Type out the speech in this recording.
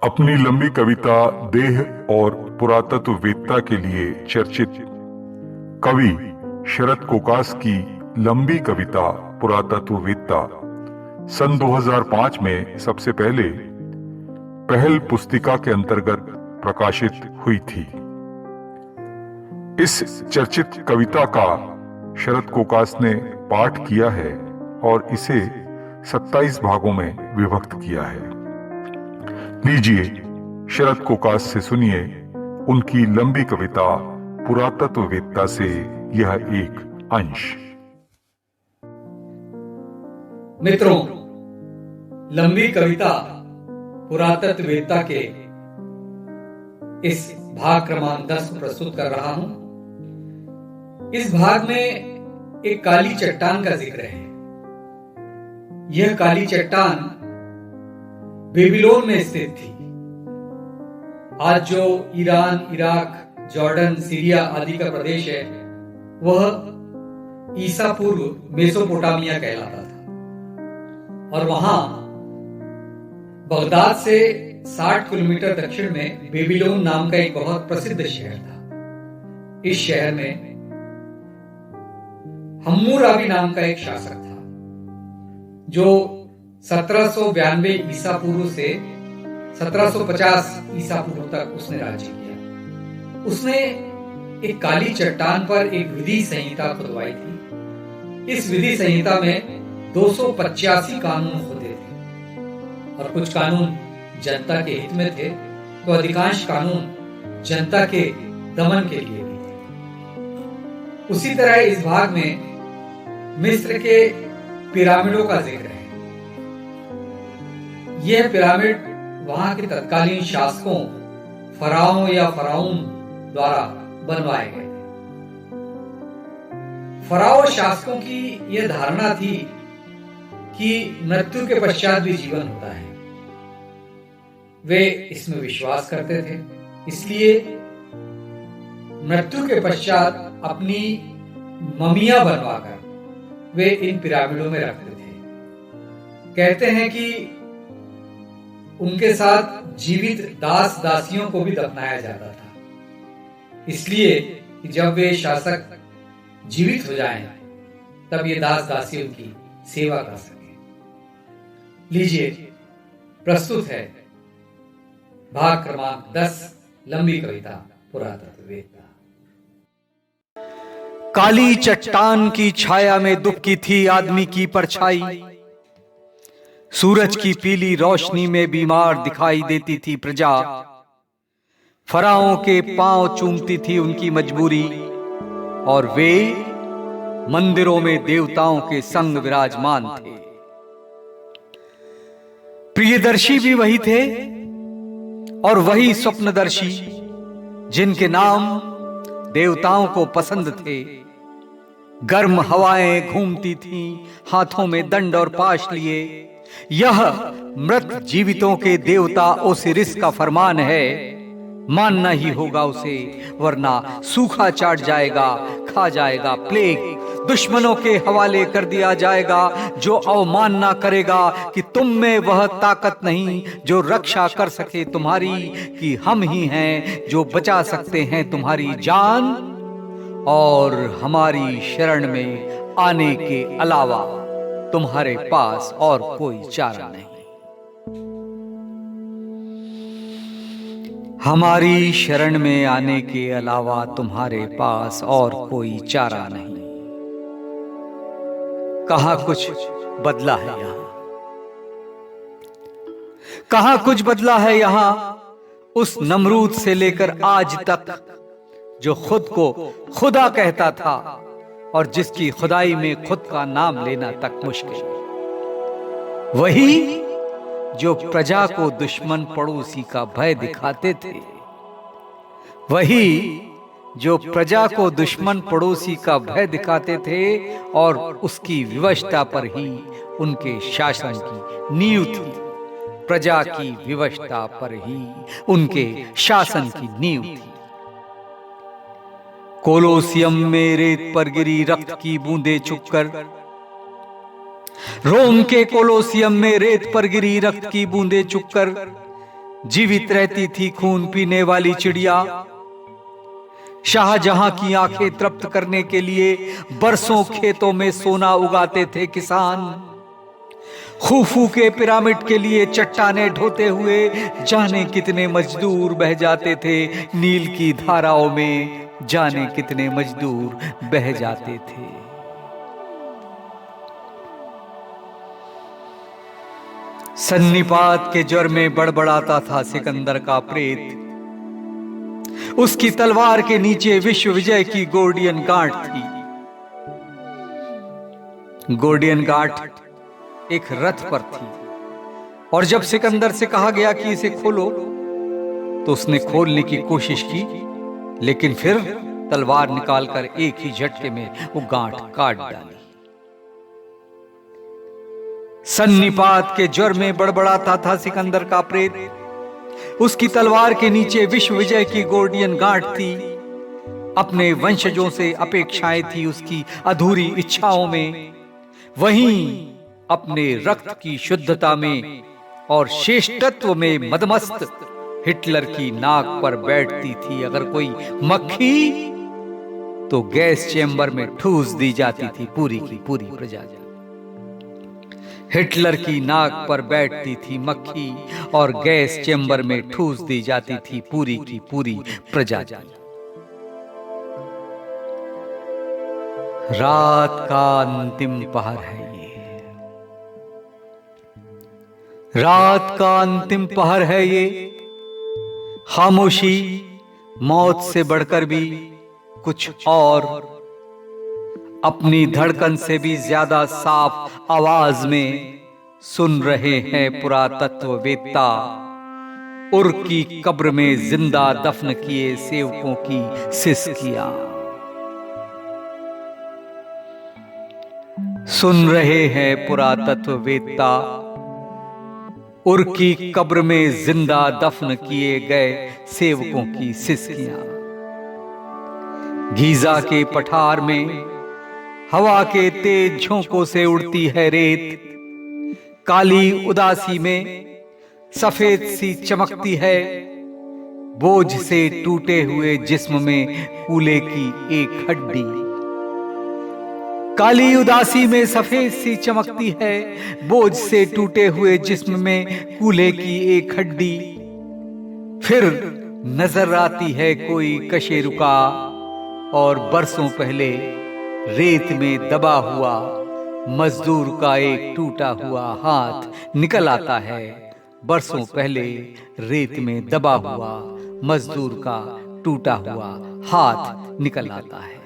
अपनी लंबी कविता देह और पुरातत्ववेत्ता के लिए चर्चित कवि शरद कोकास की लंबी कविता पुरातत्ववेत्ता सन 2005 में सबसे पहले पहल पुस्तिका के अंतर्गत प्रकाशित हुई थी। इस चर्चित कविता का शरद कोकास ने पाठ किया है और इसे 27 भागों में विभक्त किया है। लीजिए शरद कोकास से सुनिए उनकी लंबी कविता पुरातत्ववेत्ता से यह एक अंश। मित्रों, लंबी कविता पुरातत्ववेत्ता के इस भाग क्रमांक 10 को प्रस्तुत कर रहा हूं। इस भाग में एक काली चट्टान का जिक्र है। यह काली चट्टान बेबीलोन में स्थित थी। आज जो ईरान, इराक, जॉर्डन, सीरिया आदि का प्रदेश है, वह ईसा पूर्व मेसोपोटामिया कहलाता था और वहां बगदाद से 60 किलोमीटर दक्षिण में बेबीलोन नाम का एक बहुत प्रसिद्ध शहर था। इस शहर में हम्मुराबी नाम का एक शासक था जो 1792 ईसा पूर्व से 1750 ईसा पूर्व तक उसने राज्य किया। उसने एक काली चट्टान पर एक विधि संहिता खुदवाई थी। इस विधि संहिता में 285 कानून होते थे और कुछ कानून जनता के हित में थे तो अधिकांश कानून जनता के दमन के लिए भी थे। उसी तरह इस भाग में मिस्र के पिरामिडों का जिक्र है। यह पिरामिड वहां के तत्कालीन शासकों फराओं या फराउन द्वारा बनवाए गए थे। फराओ शासकों की यह धारणा थी कि मृत्यु के पश्चात भी जीवन होता है। वे इसमें विश्वास करते थे, इसलिए मृत्यु के पश्चात अपनी ममिया बनवाकर वे इन पिरामिडों में रखते थे। कहते हैं कि उनके साथ जीवित दास दासियों को भी दफनाया जाता था, इसलिए कि जब वे शासक जीवित हो जाएं, तब ये दास दासी उनकी सेवा कर सके। लीजिए प्रस्तुत है भाग क्रमांक 10 लंबी कविता पुरातत्ववेत्ता। काली चट्टान की छाया में दुख की थी आदमी की परछाई। सूरज की पीली रोशनी में बीमार दिखाई देती थी प्रजा। फराओं के पांव चूमती थी उनकी मजबूरी और वे मंदिरों में देवताओं के संग विराजमान थे। प्रियदर्शी भी वही थे और वही स्वप्नदर्शी जिनके नाम देवताओं को पसंद थे। गर्म हवाएं घूमती थीं, हाथों में दंड और पाश लिए। यह मृत जीवितों के देवता ओसिरिस का फरमान है, मानना ही होगा उसे, वरना सूखा चाट जाएगा, खा जाएगा प्लेग, दुश्मनों के हवाले कर दिया जाएगा। जो अवमानना करेगा कि तुम में वह ताकत नहीं जो रक्षा कर सके तुम्हारी, कि हम ही हैं जो बचा सकते हैं तुम्हारी जान और हमारी शरण में आने के अलावा तुम्हारे पास और कोई चारा नहीं। हमारी शरण में आने के अलावा तुम्हारे पास और कोई चारा नहीं। कहां कुछ बदला है यहां, कहां कुछ बदला है यहां उस नमरूद से लेकर आज तक जो खुद को खुदा कहता था और जिसकी खुदाई में खुद का नाम लेना तक मुश्किल। वही जो प्रजा को दुश्मन पड़ोसी का भय दिखाते थे, वही जो प्रजा को दुश्मन पड़ोसी का भय दिखाते थे और उसकी विवशता पर ही उनके शासन की नींव थी। प्रजा की विवशता पर ही उनके शासन की नींव थी। कोलोसियम में रेत पर गिरी रक्त की बूंदें चुपकर, रोम के कोलोसियम में रेत पर गिरी रक्त की बूंदें चुपकर जीवित रहती थी खून पीने वाली चिड़िया। शाहजहां की आंखें तृप्त करने के लिए बरसों खेतों में सोना उगाते थे किसान। खूफू के पिरामिड के लिए चट्टानें ढोते हुए जाने कितने मजदूर बह जाते थे। नील की धाराओं में जाने कितने मजदूर बह जाते थे। सन्निपात के ज्वर में बड़बड़ाता था सिकंदर का प्रेत। उसकी तलवार के नीचे विश्व विजय की गोल्डियन गांठ थी। गोल्डियन गांठ एक रथ पर थी और जब सिकंदर से कहा गया कि इसे खोलो तो उसने खोलने की कोशिश की, लेकिन फिर तलवार निकालकर एक ही झटके में वो गांठ काट डाली। सन्निपात के ज्वर में बड़बड़ाता था सिकंदर का प्रेत। उसकी तलवार के नीचे विश्व विजय की गोल्डियन गांठ थी। अपने वंशजों से अपेक्षाएं थी उसकी अधूरी इच्छाओं में। वहीं अपने रक्त की शुद्धता में और श्रेष्ठत्व में मदमस्त हिटलर की नाक पर बैठती थी अगर कोई मक्खी तो गैस चेंबर में ठूस दी जाती थी पूरी की पूरी प्रजा। हिटलर की नाक पर बैठती थी मक्खी और गैस चेंबर में ठूस दी जाती थी पूरी की पूरी प्रजा। रात का अंतिम पहर है ये, रात का अंतिम पहर है ये। खामोशी मौत से बढ़कर भी कुछ और, अपनी धड़कन से भी ज्यादा साफ आवाज में सुन रहे हैं पुरातत्ववेत्ता। उर की कब्र में जिंदा दफन किए सेवकों की सिसकियां। सुन रहे हैं पुरातत्ववेत्ता, उर की कब्र में जिंदा दफन किए गए सेवकों की सिसकियां। गीजा के पठार में हवा के तेज झोंकों से उड़ती है रेत। काली उदासी में सफेद सी चमकती है। बोझ से टूटे हुए जिस्म में कूले की एक हड्डी। काली उदासी में सफेद सी चमकती है। बोझ से टूटे हुए जिस्म में कूले की एक हड्डी। फिर नजर आती है कोई कशेरुका और बरसों पहले रेत में दबा हुआ मजदूर का एक टूटा हुआ हाथ निकल आता है। बरसों पहले रेत में दबा हुआ मजदूर का टूटा हुआ हाथ निकल आता है।